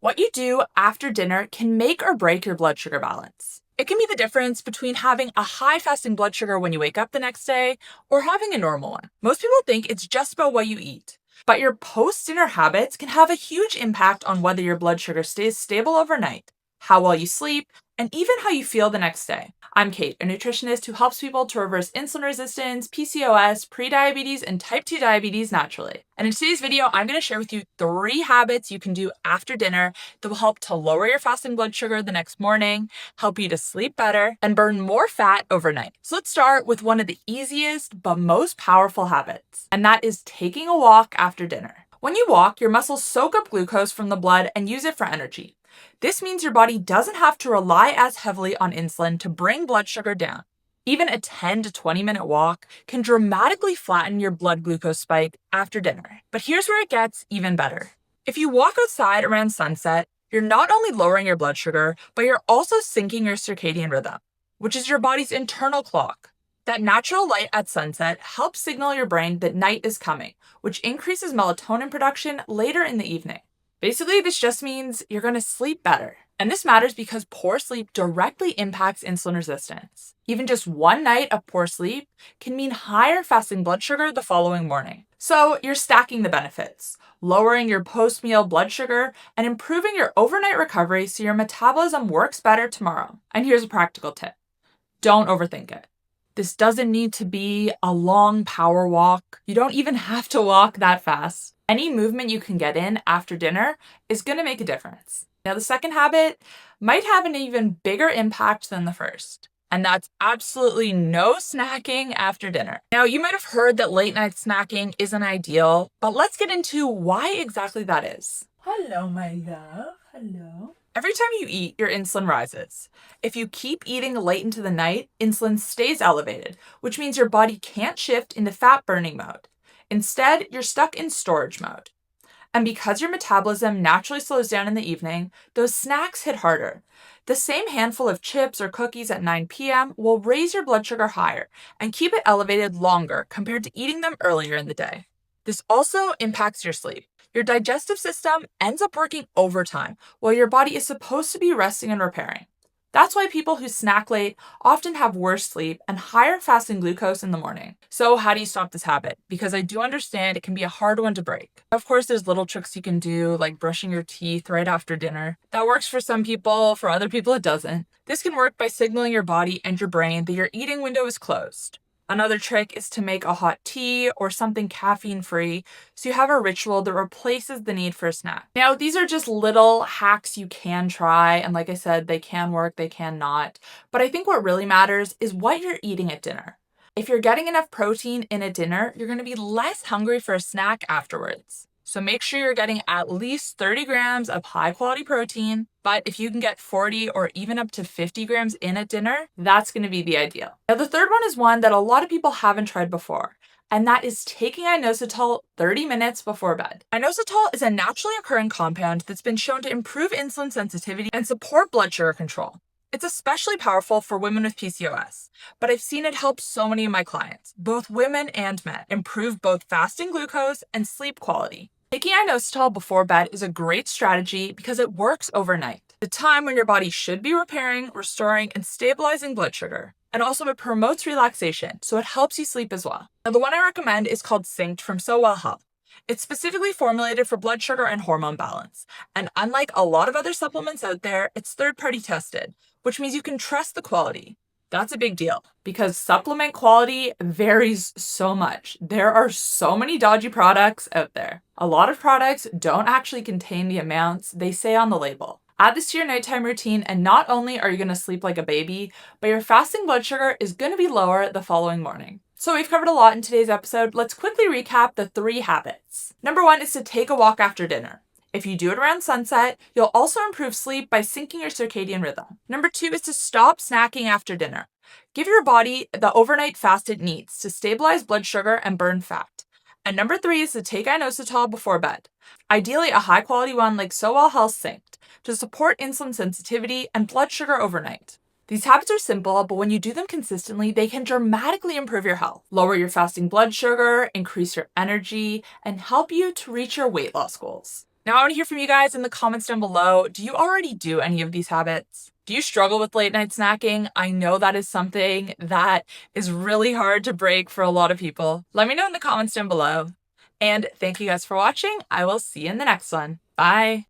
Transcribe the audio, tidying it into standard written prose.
What you do after dinner can make or break your blood sugar balance. It can be the difference between having a high fasting blood sugar when you wake up the next day or having a normal one. Most people think it's just about what you eat, but your post-dinner habits can have a huge impact on whether your blood sugar stays stable overnight, how well you sleep, and even how you feel the next day. I'm Kait, a nutritionist who helps people to reverse insulin resistance, PCOS, prediabetes, and type 2 diabetes naturally. And in today's video, I'm going to share with you 3 habits you can do after dinner that will help to lower your fasting blood sugar the next morning, help you to sleep better, and burn more fat overnight. So let's start with one of the easiest but most powerful habits, and that is taking a walk after dinner. When you walk, your muscles soak up glucose from the blood and use it for energy. This means your body doesn't have to rely as heavily on insulin to bring blood sugar down. Even a 10 to 20 minute walk can dramatically flatten your blood glucose spike after dinner. But here's where it gets even better. If you walk outside around sunset, you're not only lowering your blood sugar, but you're also syncing your circadian rhythm, which is your body's internal clock. That natural light at sunset helps signal your brain that night is coming, which increases melatonin production later in the evening. Basically, this just means you're going to sleep better. And this matters because poor sleep directly impacts insulin resistance. Even just one night of poor sleep can mean higher fasting blood sugar the following morning. So you're stacking the benefits, lowering your post-meal blood sugar and improving your overnight recovery so your metabolism works better tomorrow. And here's a practical tip. Don't overthink it. This doesn't need to be a long power walk. You don't even have to walk that fast. Any movement you can get in after dinner is going to make a difference. Now, the second habit might have an even bigger impact than the first, and that's absolutely no snacking after dinner. Now, you might have heard that late night snacking isn't ideal, but let's get into why exactly that is. Hello, my love. Hello. Every time you eat, your insulin rises. If you keep eating late into the night, insulin stays elevated, which means your body can't shift into fat burning mode. Instead, you're stuck in storage mode. And because your metabolism naturally slows down in the evening, those snacks hit harder. The same handful of chips or cookies at 9 p.m. will raise your blood sugar higher and keep it elevated longer compared to eating them earlier in the day. This also impacts your sleep. Your digestive system ends up working overtime while your body is supposed to be resting and repairing. That's why people who snack late often have worse sleep and higher fasting glucose in the morning. So how do you stop this habit? Because I do understand it can be a hard one to break. Of course, there's little tricks you can do, like brushing your teeth right after dinner. That works for some people, for other people it doesn't. This can work by signaling your body and your brain that your eating window is closed. Another trick is to make a hot tea or something caffeine-free so you have a ritual that replaces the need for a snack. Now, these are just little hacks you can try, and like I said, they can work, they can not. But I think what really matters is what you're eating at dinner. If you're getting enough protein in at dinner, you're going to be less hungry for a snack afterwards. So make sure you're getting at least 30 grams of high quality protein, but if you can get 40 or even up to 50 grams in at dinner, that's going to be the ideal. Now, the third one is one that a lot of people haven't tried before, and that is taking inositol 30 minutes before bed. Inositol is a naturally occurring compound that's been shown to improve insulin sensitivity and support blood sugar control. It's especially powerful for women with PCOS, but I've seen it help so many of my clients, both women and men, improve both fasting glucose and sleep quality. Taking inositol before bed is a great strategy because it works overnight, the time when your body should be repairing, restoring, and stabilizing blood sugar. And also it promotes relaxation, so it helps you sleep as well. Now, the one I recommend is called Synced from So Well Health. It's specifically formulated for blood sugar and hormone balance. And unlike a lot of other supplements out there, it's third-party tested, which means you can trust the quality. That's a big deal because supplement quality varies so much. There are so many dodgy products out there. A lot of products don't actually contain the amounts they say on the label. Add this to your nighttime routine, and not only are you going to sleep like a baby, but your fasting blood sugar is going to be lower the following morning. So we've covered a lot in today's episode. Let's quickly recap the 3 habits. Number 1 is to take a walk after dinner. If you do it around sunset, you'll also improve sleep by syncing your circadian rhythm. Number 2 is to stop snacking after dinner. Give your body the overnight fast it needs to stabilize blood sugar and burn fat. And number 3 is to take inositol before bed. Ideally, a high quality one like So Well Health Synced to support insulin sensitivity and blood sugar overnight. These habits are simple, but when you do them consistently, they can dramatically improve your health, lower your fasting blood sugar, increase your energy, and help you to reach your weight loss goals. Now I want to hear from you guys in the comments down below. Do you already do any of these habits? Do you struggle with late night snacking? I know that is something that is really hard to break for a lot of people. Let me know in the comments down below. And thank you guys for watching. I will see you in the next one. Bye.